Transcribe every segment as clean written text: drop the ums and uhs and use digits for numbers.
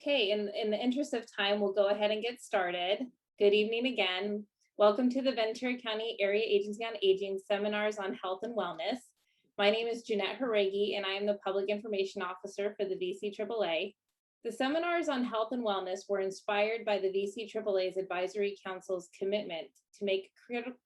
Okay, in the interest of time, we'll go ahead and get started. Good evening again. Welcome to the Ventura County Area Agency on Aging Seminars on Health and Wellness. My name is Jeanette Haregi, and I am the Public Information Officer for the VCAAA. The seminars on health and wellness were inspired by the VCAAA's Advisory Council's commitment to make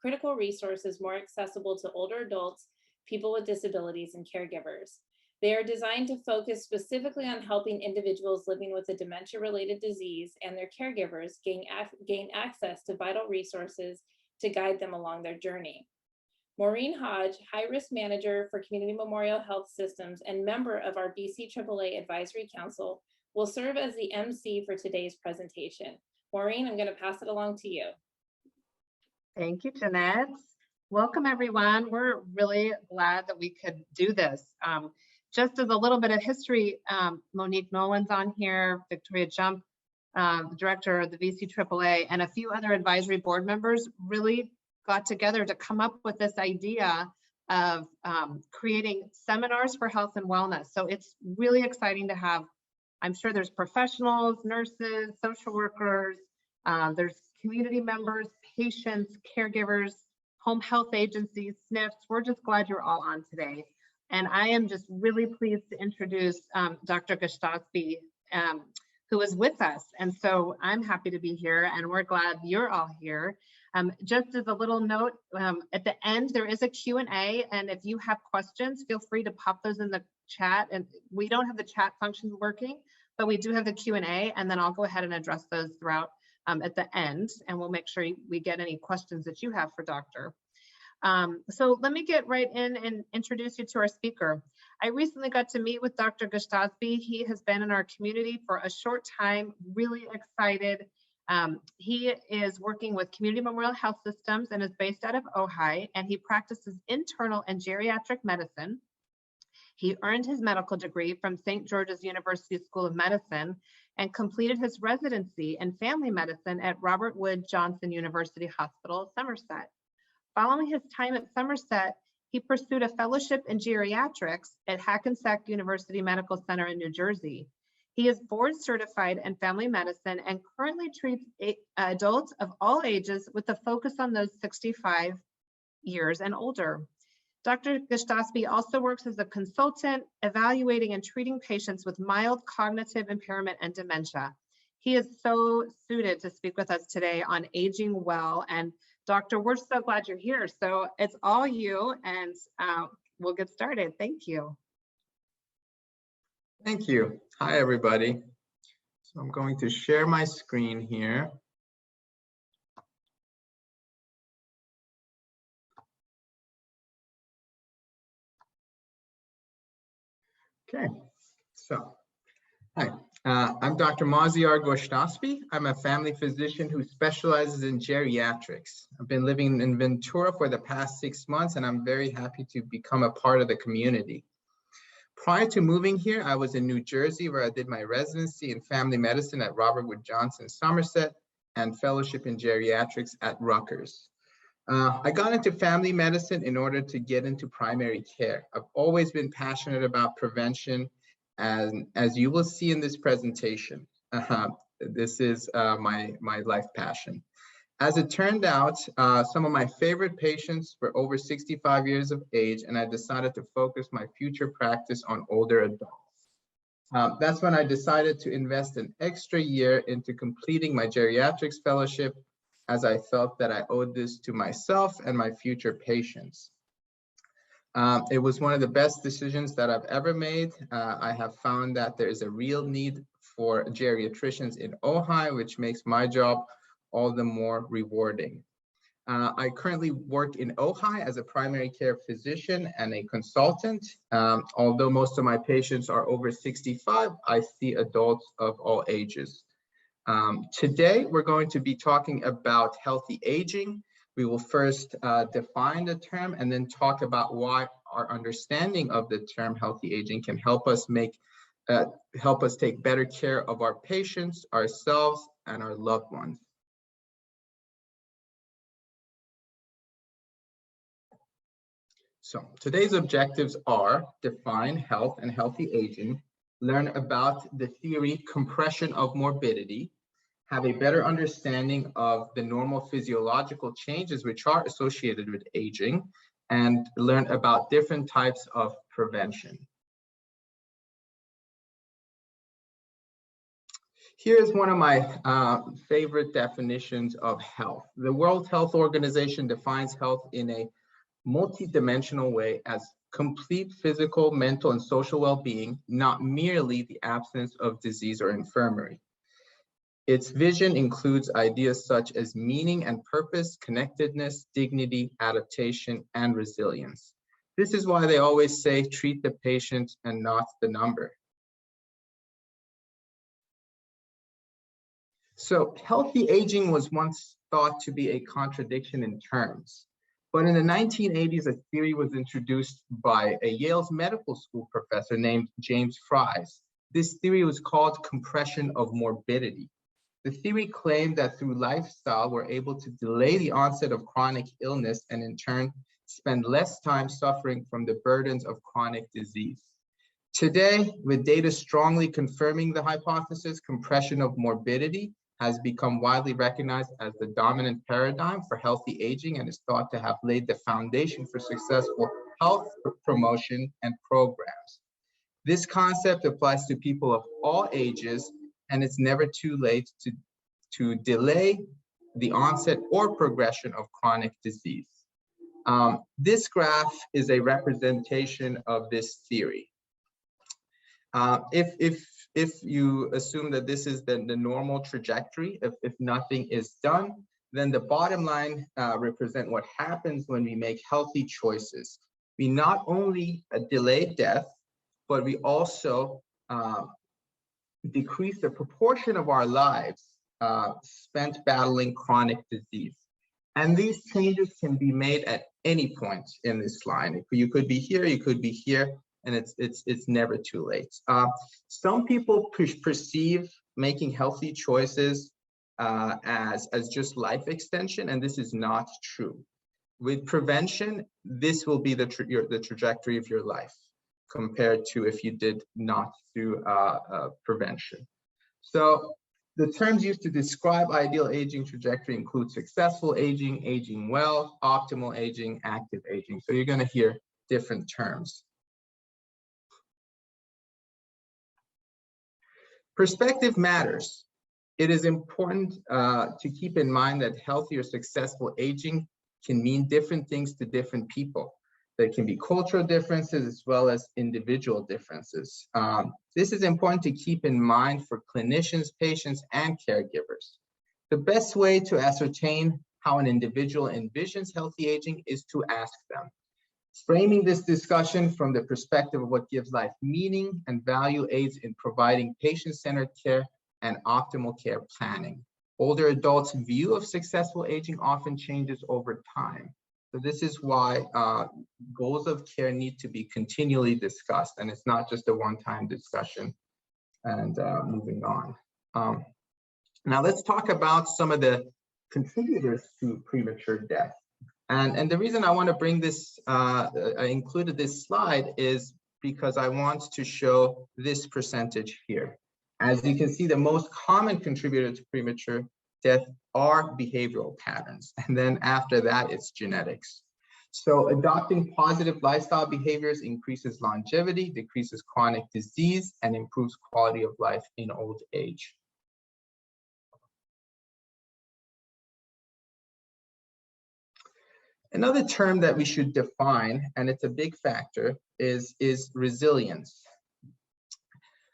critical resources more accessible to older adults, people with disabilities, and caregivers. They are designed to focus specifically on helping individuals living with a dementia-related disease and their caregivers gain access to vital resources to guide them along their journey. Maureen Hodge, High-Risk Manager for Community Memorial Health Systems and member of our VCAAA Advisory Council, will serve as the MC for today's presentation. Maureen, I'm going to pass it along to you. Thank you, Jeanette. Welcome, everyone. We're really glad that we could do this. Just as a little bit of history, Monique Nolan's on here, Victoria Jump, the director of the VCAAA, and a few other advisory board members really got together to come up with this idea of creating seminars for health and wellness. So it's really exciting to have, I'm sure there's professionals, nurses, social workers, there's community members, patients, caregivers, home health agencies, SNFs. We're just glad you're all on today. And I am just really pleased to introduce Dr. Gustosby, who is with us. And so I'm happy to be here, and we're glad you're all here. Just as a little note, at the end, there is a Q&A, and if you have questions, feel free to pop those in the chat. And we don't have the chat function working, but we do have the Q&A, and then I'll go ahead and address those throughout at the end, and we'll make sure we get any questions that you have for Dr. So let me get right in and introduce you to our speaker. I recently got to meet with Dr. Gustosby. He has been in our community for a short time, really excited. He is working with Community Memorial Health Systems and is based out of Ojai, and he practices internal and geriatric medicine. He earned his medical degree from St. George's University School of Medicine and completed his residency in family medicine at Robert Wood Johnson University Hospital, Somerset. Following his time at Somerset, he pursued a fellowship in geriatrics at Hackensack University Medical Center in New Jersey. He is board certified in family medicine and currently treats adults of all ages with a focus on those 65 years and older. Dr. Gustosby also works as a consultant, evaluating and treating patients with mild cognitive impairment and dementia. He is so suited to speak with us today on aging well. And Doctor, we're so glad you're here. So it's all you, and we'll get started. Thank you. Thank you. Hi, everybody. So I'm going to share my screen here. Okay, so hi, I'm Dr. Maziar Gustosby. I'm a family physician who specializes in geriatrics. I've been living in Ventura for the past 6 months, and I'm very happy to become a part of the community. Prior to moving here, I was in New Jersey, where I did my residency in family medicine at Robert Wood Johnson, Somerset, and fellowship in geriatrics at Rutgers. I got into family medicine in order to get into primary care. I've always been passionate about prevention, and as you will see in this presentation, this is my life passion. As it turned out, some of my favorite patients were over 65 years of age, and I decided to focus my future practice on older adults. That's when I decided to invest an extra year into completing my geriatrics fellowship, as I felt that I owed this to myself and my future patients. It was one of the best decisions that I've ever made. I have found that there is a real need for geriatricians in Ojai, which makes my job all the more rewarding. I currently work in Ojai as a primary care physician and a consultant. Although most of my patients are over 65, I see adults of all ages. Today, we're going to be talking about healthy aging. We will first define the term and then talk about why our understanding of the term healthy aging can help us take better care of our patients, ourselves, and our loved ones. So today's objectives are define health and healthy aging, learn about the theory compression of morbidity, have a better understanding of the normal physiological changes which are associated with aging, and learn about different types of prevention. Here's one of my favorite definitions of health. The World Health Organization defines health in a multidimensional way as complete physical, mental, and social well-being, not merely the absence of disease or infirmity. Its vision includes ideas such as meaning and purpose, connectedness, dignity, adaptation, and resilience. This is why they always say, treat the patient and not the number. So healthy aging was once thought to be a contradiction in terms. But in the 1980s, a theory was introduced by a Yale's medical school professor named James Fries. This theory was called compression of morbidity. The theory claimed that through lifestyle, we're able to delay the onset of chronic illness and in turn, spend less time suffering from the burdens of chronic disease. Today, with data strongly confirming the hypothesis, compression of morbidity has become widely recognized as the dominant paradigm for healthy aging and is thought to have laid the foundation for successful health promotion and programs. This concept applies to people of all ages, and it's never too late to delay the onset or progression of chronic disease. This graph is a representation of this theory. If you assume that this is the normal trajectory, if nothing is done, then the bottom line represent what happens when we make healthy choices. We not only delay death, but we also decrease the proportion of our lives spent battling chronic disease. And these changes can be made at any point in this line. You could be here, you could be here, and it's never too late. Some people perceive making healthy choices as just life extension, and this is not true. With prevention, this will be the trajectory of your life compared to if you did not do prevention. So the terms used to describe ideal aging trajectory include successful aging, aging well, optimal aging, active aging. So you're going to hear different terms. Perspective matters. It is important to keep in mind that healthy or successful aging can mean different things to different people. There can be cultural differences as well as individual differences. This is important to keep in mind for clinicians, patients, and caregivers. The best way to ascertain how an individual envisions healthy aging is to ask them. Framing this discussion from the perspective of what gives life meaning and value aids in providing patient-centered care and optimal care planning. Older adults' view of successful aging often changes over time. So this is why goals of care need to be continually discussed, and it's not just a one-time discussion. And moving on. Now let's talk about some of the contributors to premature death. And the reason I want to bring this, I included this slide is because I want to show this percentage here. As you can see, the most common contributor to premature death are behavioral patterns. And then after that, it's genetics. So adopting positive lifestyle behaviors increases longevity, decreases chronic disease, and improves quality of life in old age. Another term that we should define, and it's a big factor, is resilience.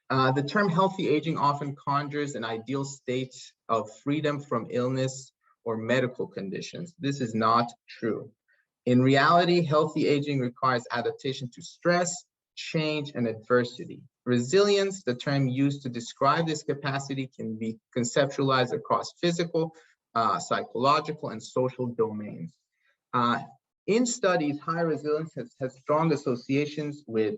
The term healthy aging often conjures an ideal state of freedom from illness or medical conditions. This is not true. In reality, healthy aging requires adaptation to stress, change, and adversity. Resilience, the term used to describe this capacity, can be conceptualized across physical, psychological, and social domains. In studies, high resilience has strong associations with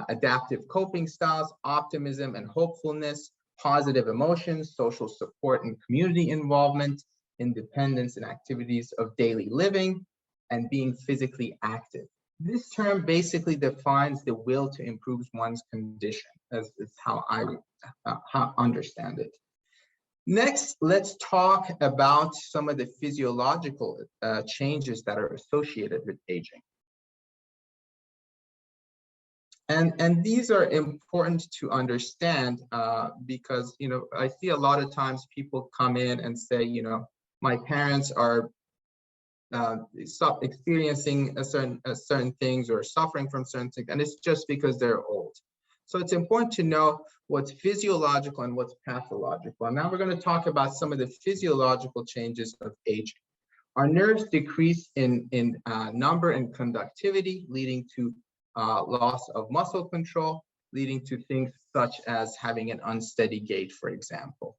adaptive coping styles, optimism and hopefulness, positive emotions, social support and community involvement, independence and activities of daily living, and being physically active. This term basically defines the will to improve one's condition, as is how I understand it. Next, let's talk about some of the physiological changes that are associated with aging. And these are important to understand because, I see a lot of times people come in and say, my parents are experiencing certain things or suffering from certain things, and it's just because they're old. So it's important to know what's physiological and what's pathological. And now we're going to talk about some of the physiological changes of aging. Our nerves decrease in number and conductivity, leading to loss of muscle control, leading to things such as having an unsteady gait, for example.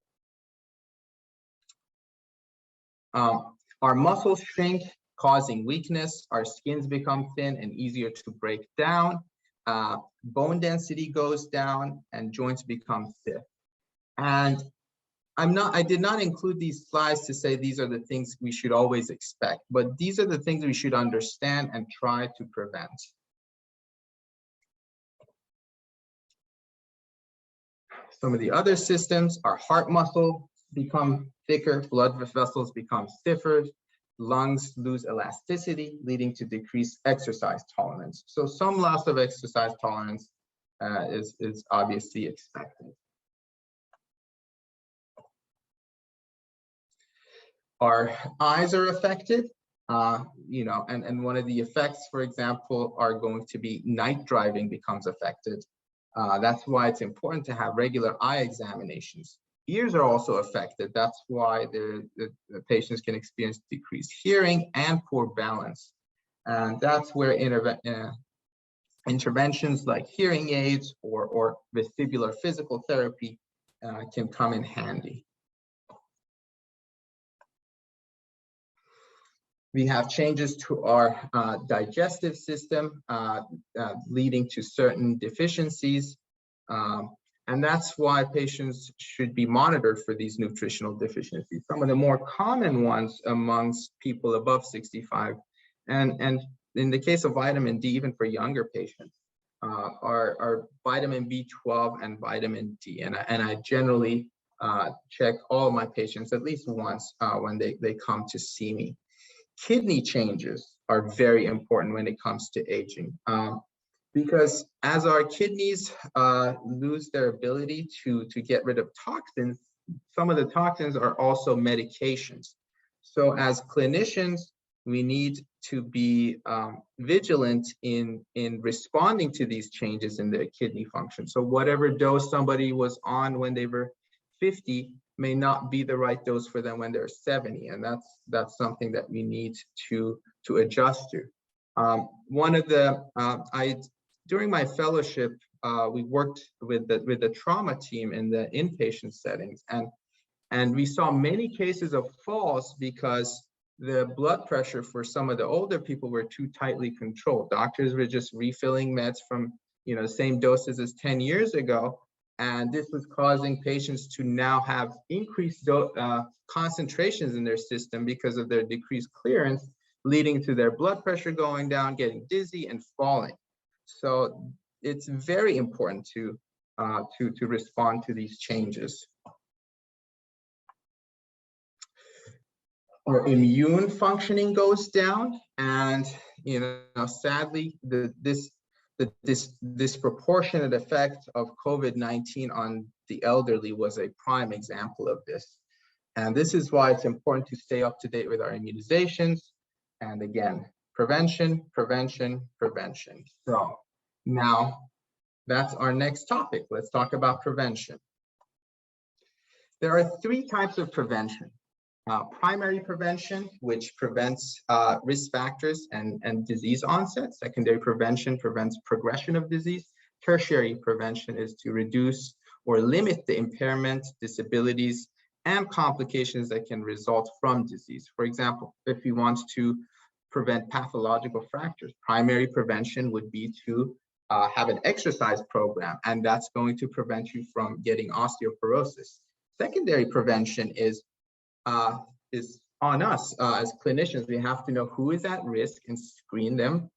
Our muscles shrink, causing weakness. Our skins become thin and easier to break down. Bone density goes down and joints become stiff. And I did not include these slides to say these are the things we should always expect, but these are the things we should understand and try to prevent. Some of the other systems, our heart muscle become thicker, blood vessels become stiffer, lungs lose elasticity, leading to decreased exercise tolerance. So some loss of exercise tolerance is obviously expected. Our eyes are affected, and one of the effects, for example, are going to be night driving becomes affected. That's why it's important to have regular eye examinations. Ears are also affected. That's why the patients can experience decreased hearing and poor balance. And that's where interventions like hearing aids or vestibular physical therapy can come in handy. We have changes to our digestive system leading to certain deficiencies. And that's why patients should be monitored for these nutritional deficiencies. Some of the more common ones amongst people above 65, and in the case of vitamin D, even for younger patients, are vitamin B12 and vitamin D. And I generally check all my patients at least once when they come to see me. Kidney changes are very important when it comes to aging. Because as our kidneys lose their ability to get rid of toxins, some of the toxins are also medications. So as clinicians, we need to be vigilant in responding to these changes in their kidney function. So whatever dose somebody was on when they were 50 may not be the right dose for them when they're 70, and that's something that we need to adjust to. One of the during my fellowship, we worked with the trauma team in the inpatient settings, and we saw many cases of falls because the blood pressure for some of the older people were too tightly controlled. Doctors were just refilling meds from the same doses as 10 years ago, and this was causing patients to now have increased concentrations in their system because of their decreased clearance, leading to their blood pressure going down, getting dizzy, and falling. So it's very important to respond to these changes. Our immune functioning goes down, and sadly, this disproportionate effect of COVID-19 on the elderly was a prime example of this. And this is why it's important to stay up to date with our immunizations. And again, prevention, prevention, prevention. So now that's our next topic. Let's talk about prevention. There are three types of prevention. Primary prevention, which prevents risk factors and disease onset. Secondary prevention prevents progression of disease. Tertiary prevention is to reduce or limit the impairment, disabilities, and complications that can result from disease. For example, if we want to prevent pathological fractures, primary prevention would be to have an exercise program, and that's going to prevent you from getting osteoporosis. Secondary prevention is on us as clinicians. We have to know who is at risk and screen them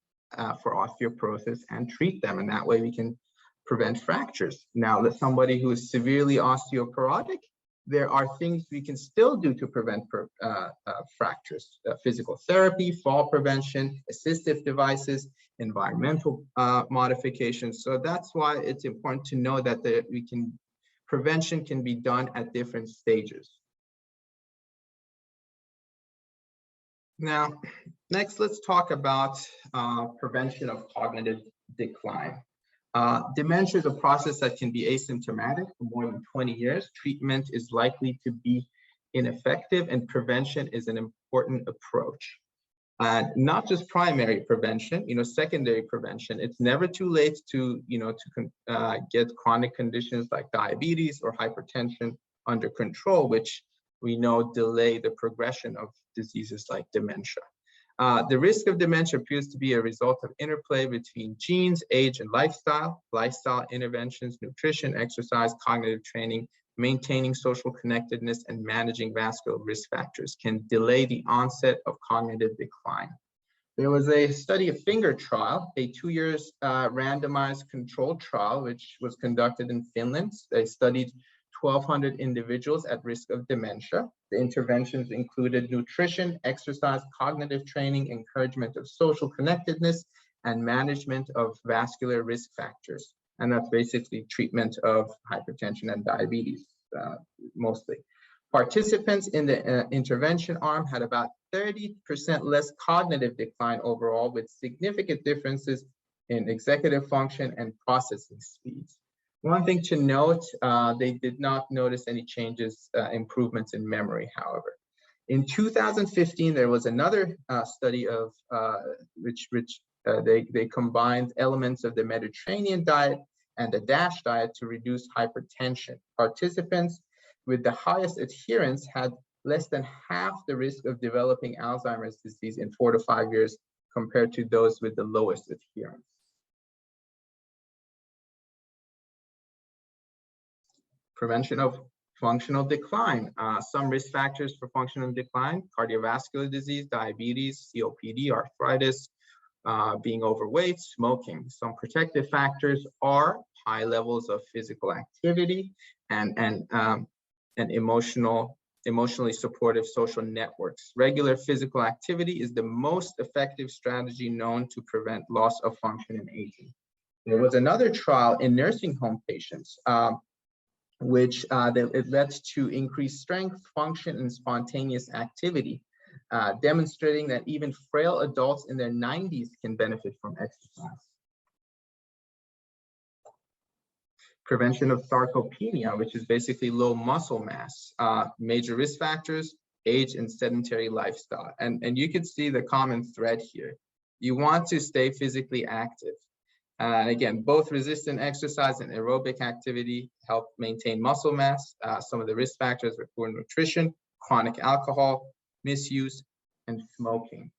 for osteoporosis and treat them. And that way we can prevent fractures. Now, let somebody who is severely osteoporotic, there are things we can still do to prevent fractures: physical therapy, fall prevention, assistive devices, environmental modifications. So that's why it's important to know that prevention can be done at different stages. Now, next, let's talk about prevention of cognitive decline. Dementia is a process that can be asymptomatic for more than 20 years. Treatment is likely to be ineffective, and prevention is an important approach. Not just primary prevention, secondary prevention. It's never too late to, get chronic conditions like diabetes or hypertension under control, which we know delay the progression of diseases like dementia. The risk of dementia appears to be a result of interplay between genes, age, and lifestyle. Lifestyle interventions, nutrition, exercise, cognitive training, maintaining social connectedness, and managing vascular risk factors can delay the onset of cognitive decline. There was a study, a finger trial, a 2 years randomized controlled trial, which was conducted in Finland. They studied 1,200 individuals at risk of dementia. The interventions included nutrition, exercise, cognitive training, encouragement of social connectedness, and management of vascular risk factors. And that's basically treatment of hypertension and diabetes, mostly. Participants in the intervention arm had about 30% less cognitive decline overall, with significant differences in executive function and processing speeds. One thing to note, they did not notice any changes, improvements in memory, however. In 2015, there was another study of which they combined elements of the Mediterranean diet and the DASH diet to reduce hypertension. Participants with the highest adherence had less than half the risk of developing Alzheimer's disease in 4 to 5 years compared to those with the lowest adherence. Prevention of functional decline. Some risk factors for functional decline: cardiovascular disease, diabetes, COPD, arthritis, being overweight, smoking. Some protective factors are high levels of physical activity and emotionally supportive social networks. Regular physical activity is the most effective strategy known to prevent loss of function in aging. There was another trial in nursing home patients, which it led to increased strength, function, and spontaneous activity, demonstrating that even frail adults in their 90s can benefit from exercise. Prevention of sarcopenia, which is basically low muscle mass. Major risk factors: age and sedentary lifestyle. And you can see the common thread here. You want to stay physically active. Again, both resistant exercise and aerobic activity help maintain muscle mass. Some of the risk factors are poor nutrition, chronic alcohol misuse, and smoking.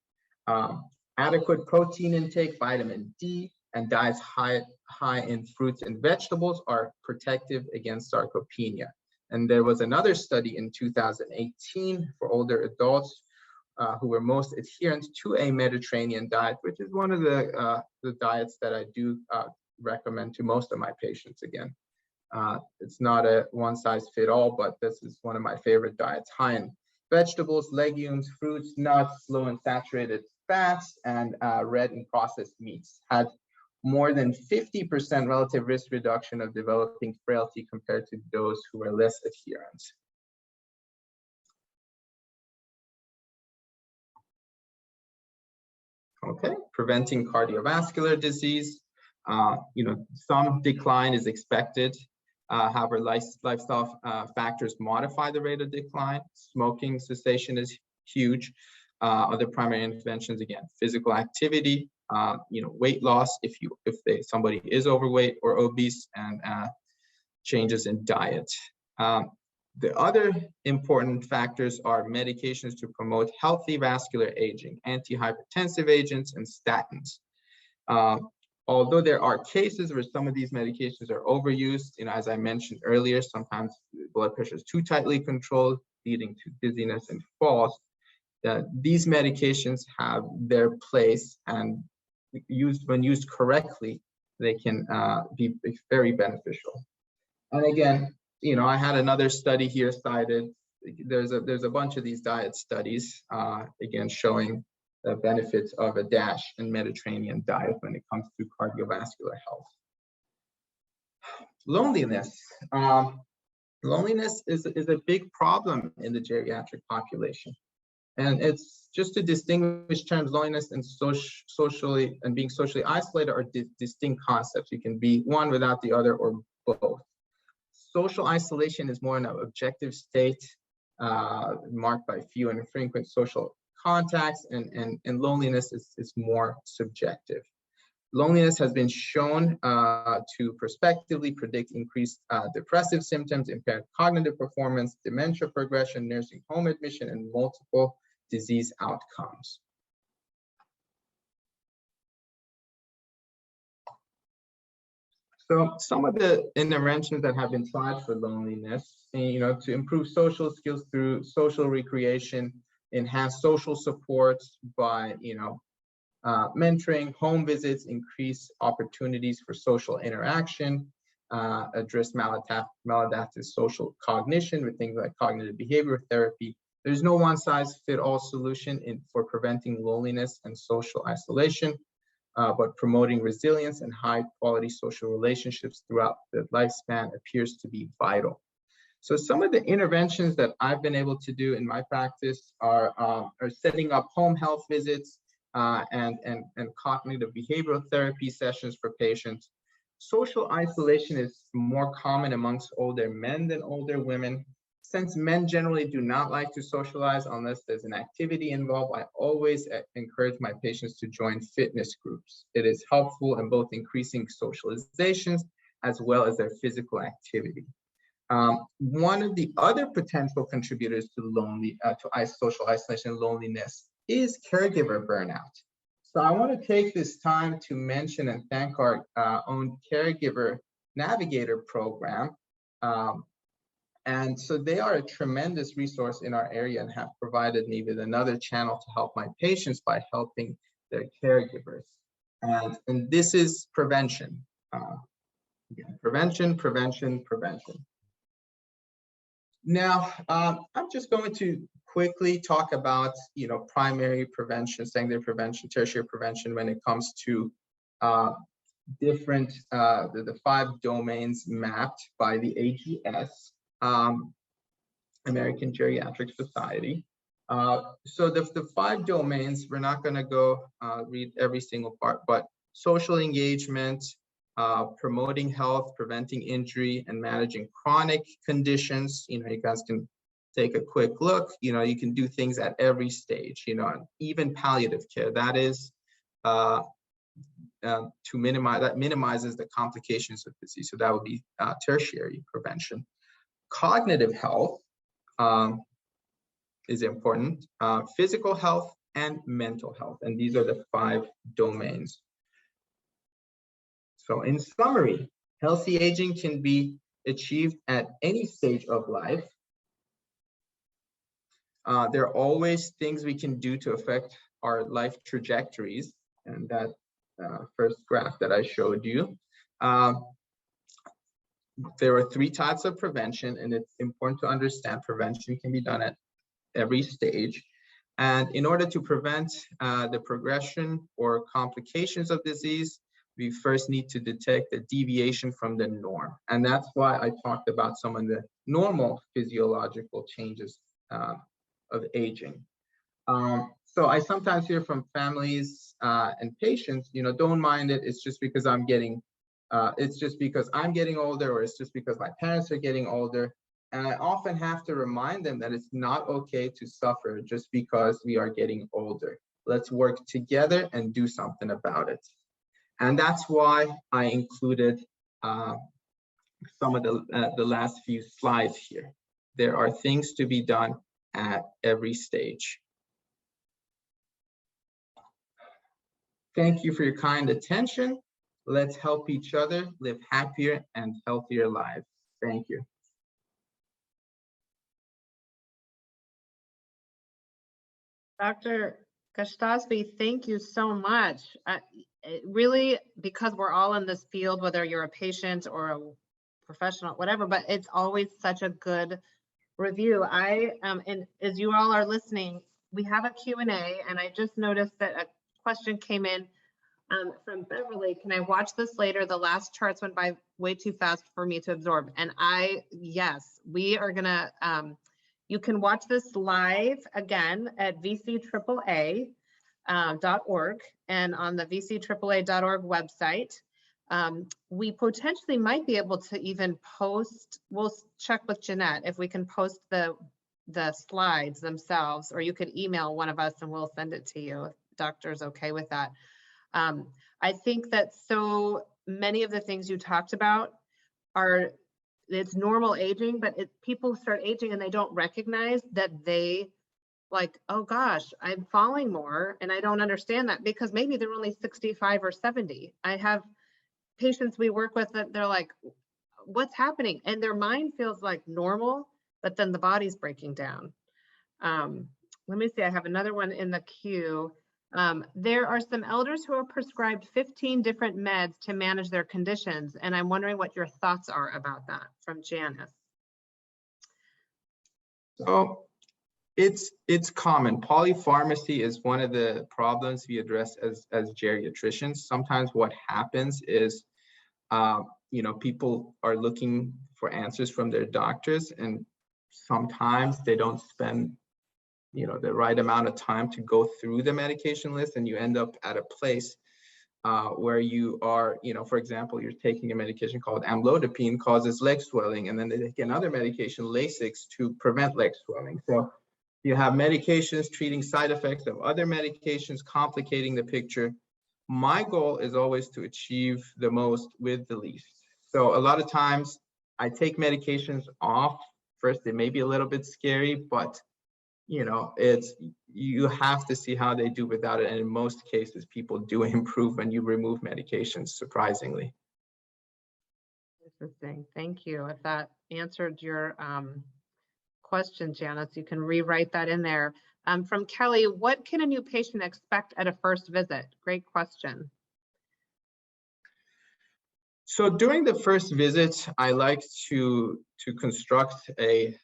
Adequate protein intake, vitamin D, and diets high in fruits and vegetables are protective against sarcopenia. And there was another study in 2018 for older adults who were most adherent to a Mediterranean diet, which is one of the diets that I do recommend to most of my patients. Again, it's not a one-size-fits-all, but this is one of my favorite diets: high in vegetables, legumes, fruits, nuts, low in saturated fats, and red and processed meats. Had more than 50% relative risk reduction of developing frailty compared to those who were less adherent. Okay, preventing cardiovascular disease. Some decline is expected. However, lifestyle factors modify the rate of decline. Smoking cessation is huge. Other primary interventions, again, physical activity, weight loss if somebody is overweight or obese, and changes in diet. The other important factors are medications to promote healthy vascular aging, antihypertensive agents, and statins. Although there are cases where some of these medications are overused, as I mentioned earlier, sometimes blood pressure is too tightly controlled, leading to dizziness and falls. These medications have their place, and when used correctly, they can be very beneficial. And again, I had another study here cited. There's a bunch of these diet studies, again, showing the benefits of a DASH and Mediterranean diet when it comes to cardiovascular health. Loneliness. Loneliness is a big problem in the geriatric population. And it's just to distinguish terms, loneliness and socially and being socially isolated are distinct concepts. You can be one without the other or both. Social isolation is more an objective state marked by few and infrequent social contacts, and loneliness is more subjective. Loneliness has been shown to prospectively predict increased depressive symptoms, impaired cognitive performance, dementia progression, nursing home admission, and multiple disease outcomes. So some of the interventions that have been tried for loneliness, to improve social skills through social recreation, enhance social supports by, mentoring, home visits, increase opportunities for social interaction, address maladaptive social cognition with things like cognitive behavior therapy. There's no one-size-fits-all solution for preventing loneliness and social isolation, but promoting resilience and high-quality social relationships throughout the lifespan appears to be vital. So some of the interventions that I've been able to do in my practice are setting up home health visits and cognitive behavioral therapy sessions for patients. Social isolation is more common amongst older men than older women. Since men generally do not like to socialize unless there's an activity involved, I always encourage my patients to join fitness groups. It is helpful in both increasing socializations as well as their physical activity. One of the other potential contributors to social isolation and loneliness is caregiver burnout. So I want to take this time to mention and thank our own Caregiver Navigator program. And so they are a tremendous resource in our area and have provided me with another channel to help my patients by helping their caregivers. And this is prevention. Prevention, prevention, prevention. Now, I'm just going to quickly talk about, primary prevention, secondary prevention, tertiary prevention when it comes to different, the 5 domains mapped by the AGS, American Geriatric Society. So the 5 domains, we're not going to go read every single part, but social engagement, promoting health, preventing injury, and managing chronic conditions. You guys can take a quick look. You can do things at every stage, even palliative care. That is minimizes the complications of disease. So that would be tertiary prevention. Cognitive health is important, physical health and mental health. And these are the 5 domains. So in summary, healthy aging can be achieved at any stage of life. There are always things we can do to affect our life trajectories. And that first graph that I showed you. There are 3 types of prevention, and it's important to understand prevention can be done at every stage. And in order to prevent the progression or complications of disease, we first need to detect the deviation from the norm. And that's why I talked about some of the normal physiological changes of aging. So I sometimes hear from families and patients, don't mind it. It's just because I'm getting older, or it's just because my parents are getting older. And I often have to remind them that it's not okay to suffer just because we are getting older. Let's work together and do something about it. And that's why I included some of the last few slides here. There are things to be done at every stage. Thank you for your kind attention. Let's help each other live happier and healthier lives. Thank you. Dr. Gostasby, thank you so much. it really, because we're all in this field, whether you're a patient or a professional, whatever, but it's always such a good review. And as you all are listening, we have a Q&A, and I just noticed that a question came in from Beverly. Can I watch this later? The last charts went by way too fast for me to absorb. And yes, we are gonna, you can watch this live again at VCAAA.org and on the VCAAA.org website. We potentially might be able to even post, we'll check with Jeanette if we can post the slides themselves, or you could email one of us and we'll send it to you if doctor's okay with that. I think that so many of the things you talked about are, it's normal aging, but people start aging and they don't recognize that they like, oh gosh, I'm falling more and I don't understand that, because maybe they're only 65 or 70. I have patients we work with that they're like, what's happening? And their mind feels like normal, but then the body's breaking down. Let me see, I have another one in the queue. There are some elders who are prescribed 15 different meds to manage their conditions, and I'm wondering what your thoughts are about that, from Janice. So it's common. Polypharmacy is one of the problems we address as geriatricians. Sometimes what happens is, people are looking for answers from their doctors, and sometimes they don't spend the right amount of time to go through the medication list, and you end up at a place where you are, for example, you're taking a medication called amlodipine, causes leg swelling, and then they take another medication, Lasix, to prevent leg swelling. So you have medications treating side effects of other medications, complicating the picture. My goal is always to achieve the most with the least. So a lot of times I take medications off. First, they may be a little bit scary, but you have to see how they do without it. And in most cases, people do improve when you remove medications, surprisingly. Interesting, thank you. If that answered your question, Janice, you can rewrite that in there. From Kelly, what can a new patient expect at a first visit? Great question. So during the first visit, I like to construct a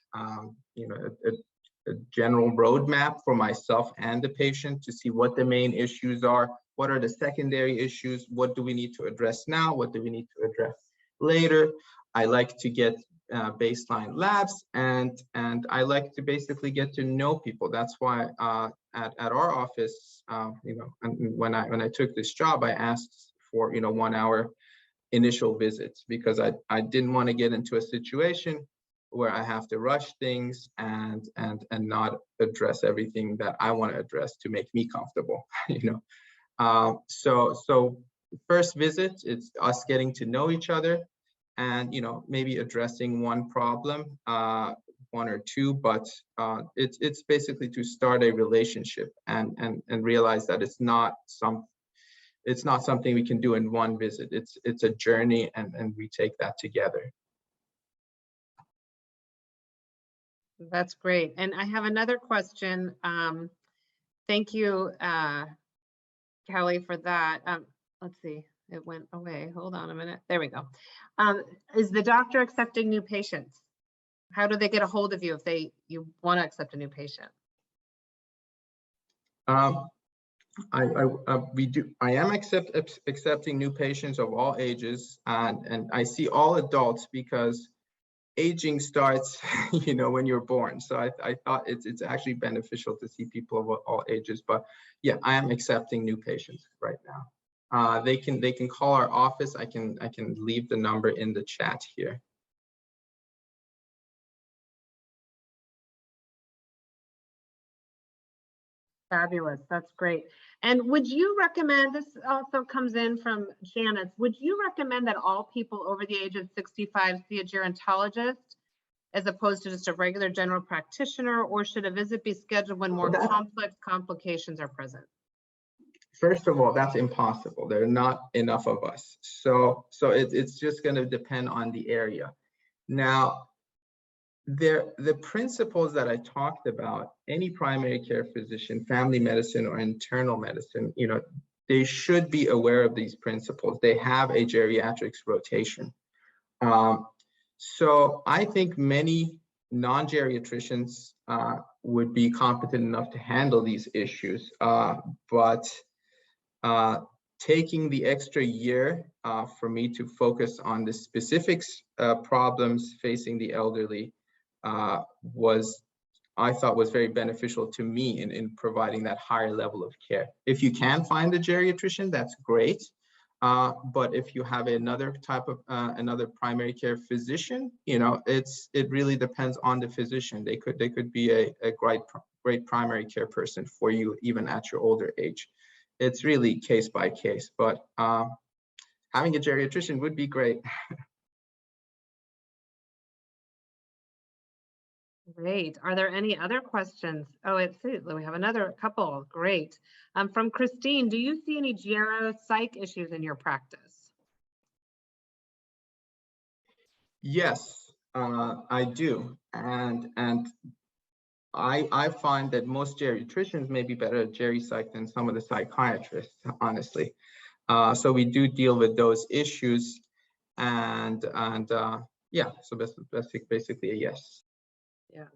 general roadmap for myself and the patient to see what the main issues are, what are the secondary issues, what do we need to address now, what do we need to address later. I like to get baseline labs, and I like to basically get to know people. That's why at our office, when I took this job, I asked for 1 hour initial visits, because I didn't want to get into a situation where I have to rush things and not address everything that I want to address to make me comfortable. So first visit, it's us getting to know each other, and maybe addressing one problem, one or two, but it's basically to start a relationship and realize that it's not something we can do in one visit. It's a journey, and we take that together. That's great. And I have another question. Thank you, Kelly, for that. Let's see, it went away. Hold on a minute. There we go. Is the doctor accepting new patients? How do they get a hold of you if you want to accept a new patient? I am accepting new patients of all ages, and I see all adults, because aging starts when you're born. So I thought it's actually beneficial to see people of all ages. But yeah, I am accepting new patients right now. They can call our office. I can leave the number in the chat here. Fabulous, that's great. And would you recommend, this also comes in from Janice, would you recommend that all people over the age of 65 see a gerontologist as opposed to just a regular general practitioner, or should a visit be scheduled when more complex complications are present? First of all, that's impossible. There are not enough of us. So it's just going to depend on the area. Now, the principles that I talked about, any primary care physician, family medicine, or internal medicine, they should be aware of these principles. They have a geriatrics rotation. So I think many non-geriatricians would be competent enough to handle these issues, but taking the extra year for me to focus on the specifics problems facing the elderly I thought was very beneficial to me in providing that higher level of care. If you can find a geriatrician, that's great. But if you have another type of another primary care physician, it really depends on the physician. They could be a great primary care person for you even at your older age. It's really case by case, but having a geriatrician would be great. Great. Are there any other questions? Oh, we have another couple. Great. From Christine, do you see any gero-psych issues in your practice? Yes, I do. And I find that most geriatricians may be better at geri-psych than some of the psychiatrists, honestly. So we do deal with those issues, and yeah, so that's basically a yes. Yeah.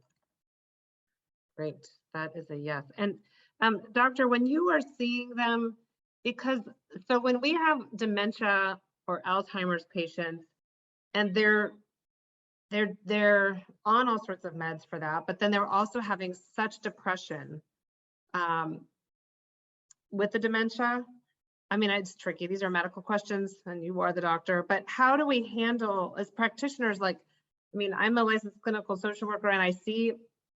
Great. That is a yes. And doctor, when you are seeing them, so when we have dementia or Alzheimer's patients, and they're on all sorts of meds for that, but then they're also having such depression with the dementia. I mean, it's tricky. These are medical questions and you are the doctor, but how do we handle as practitioners? Like, I mean, I'm a licensed clinical social worker and I see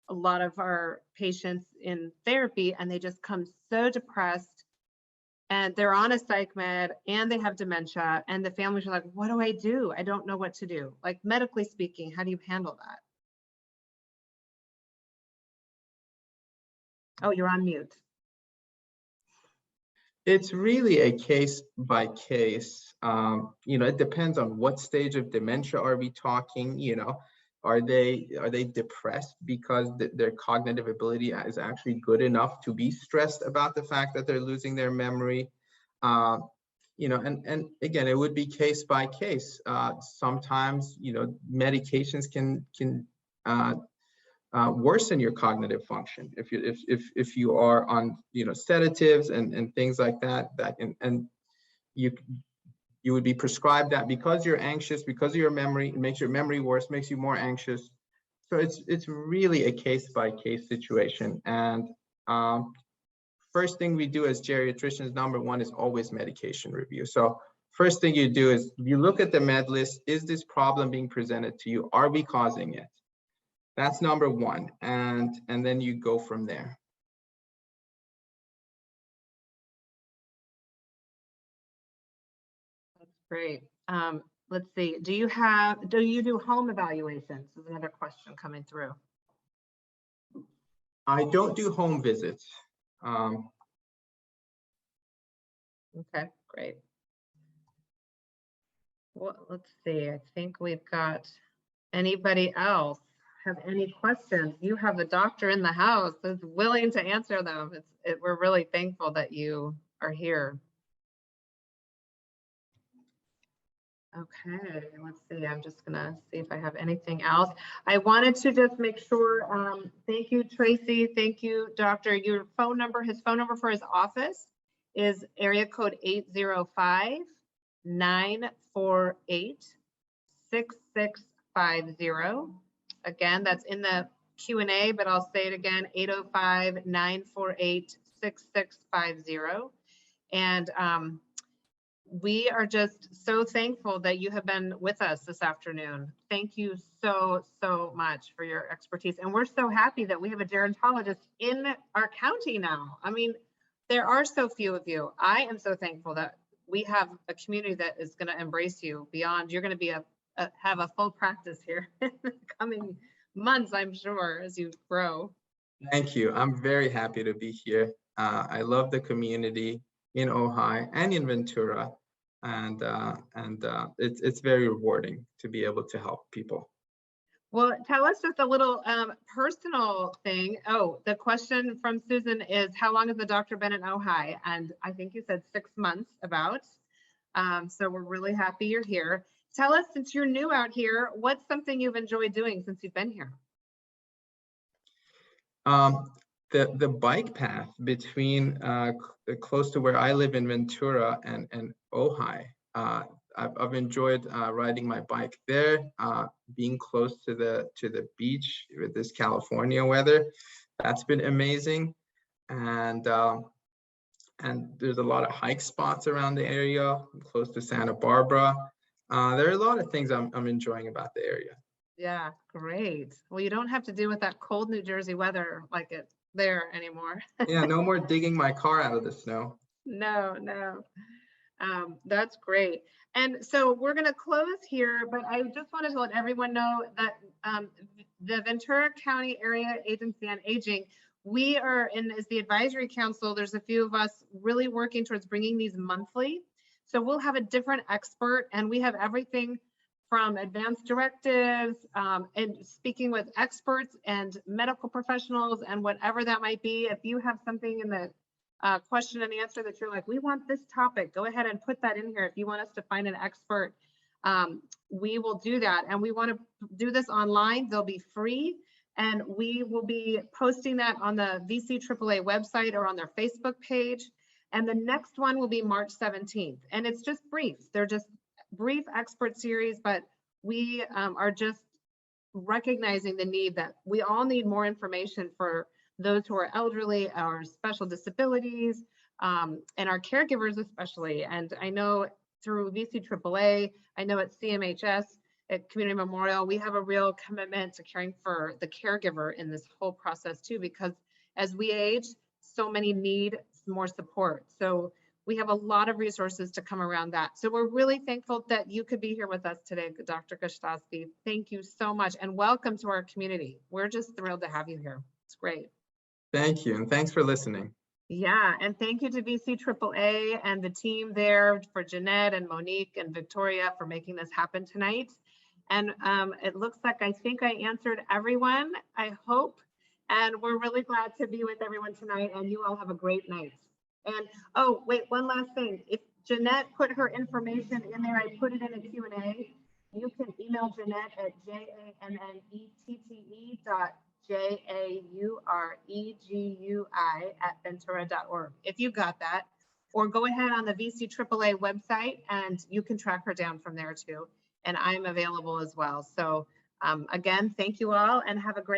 a lot of our patients in therapy and they just come so depressed and they're on a psych med and they have dementia and the families are like, what do I do? I don't know what to do. Like medically speaking, how do you handle that? Oh, you're on mute. It's really a case by case. It depends on what stage of dementia are we talking. Are they depressed because their cognitive ability is actually good enough to be stressed about the fact that they're losing their memory? And again, it would be case by case. Sometimes medications can worsen your cognitive function if you are on sedatives and things like that and you would be prescribed that because you're anxious, because of your memory. It makes your memory worse, makes you more anxious. So it's really a case by case situation. And first thing we do as geriatricians, number one, is always medication review. So first thing you do is you look at the med list. Is this problem being presented to you? Are we causing it? That's number one, and then you go from there. That's great. Let's see. Do you do home evaluations? Is another question coming through. I don't do home visits. Okay, great. Well, let's see. I think we've got anybody else have any questions. You have a doctor in the house that's willing to answer them. We're really thankful that you are here. Okay, let's see. I'm just gonna see if I have anything else. I wanted to just make sure. Thank you, Tracy. Thank you, doctor. Your phone number, his phone number for his office is area code 805-948-6650. Again, that's in the Q&A, but I'll say it again, 805-948-6650. And we are just so thankful that you have been with us this afternoon. Thank you so much for your expertise. And we're so happy that we have a gerontologist in our county now. I mean, there are so few of you. I am so thankful that we have a community that is going to embrace you beyond. You're going to be have a full practice here in the coming months, I'm sure, as you grow. Thank you. I'm very happy to be here. I love the community in Ojai and in Ventura, and it's very rewarding to be able to help people. Well, tell us just a little personal thing. Oh, the question from Susan is, how long has the doctor been in Ojai? And I think you said 6 months about. So we're really happy you're here. Tell us, since you're new out here, what's something you've enjoyed doing since you've been here? The bike path between close to where I live in Ventura and Ojai. I've enjoyed riding my bike there, being close to the beach with this California weather. That's been amazing, and there's a lot of hike spots around the area. I'm close to Santa Barbara. There are a lot of things I'm enjoying about the area. Yeah, great. Well, you don't have to deal with that cold New Jersey weather like it there anymore. Yeah, no more digging my car out of the snow. No, no. That's great. And so we're going to close here, but I just wanted to let everyone know that the Ventura County Area Agency on Aging, we are in as the advisory council. There's a few of us really working towards bringing these monthly. So we'll have a different expert, and we have everything from advanced directives and speaking with experts and medical professionals and whatever that might be. If you have something in the question and answer that you're like, we want this topic, go ahead and put that in here. If you want us to find an expert, we will do that. And we want to do this online. They'll be free. And we will be posting that on the VCAAA website or on their Facebook page. And the next one will be March 17th. And it's just brief. They're just brief expert series, but we are just recognizing the need that we all need more information for those who are elderly, our special disabilities, and our caregivers especially. And I know through VCAAA, I know at CMHS, at Community Memorial, we have a real commitment to caring for the caregiver in this whole process too, because as we age, so many need more support. So we have a lot of resources to come around that. So we're really thankful that you could be here with us today, Dr. Gostowski. Thank you so much and welcome to our community. We're just thrilled to have you here. It's great. Thank you, and thanks for listening. Yeah, and thank you to VCAAA and the team there, for Jeanette and Monique and Victoria for making this happen tonight. And it looks like I think I answered everyone, I hope. And we're really glad to be with everyone tonight, and you all have a great night. And oh, wait, one last thing. If Jeanette put her information in there, I put it in a Q&A. You can email Jeanette at jannette.jauregui@ventura.org if you got that. Or go ahead on the VCAAA website and you can track her down from there too. And I'm available as well. So again, thank you all and have a great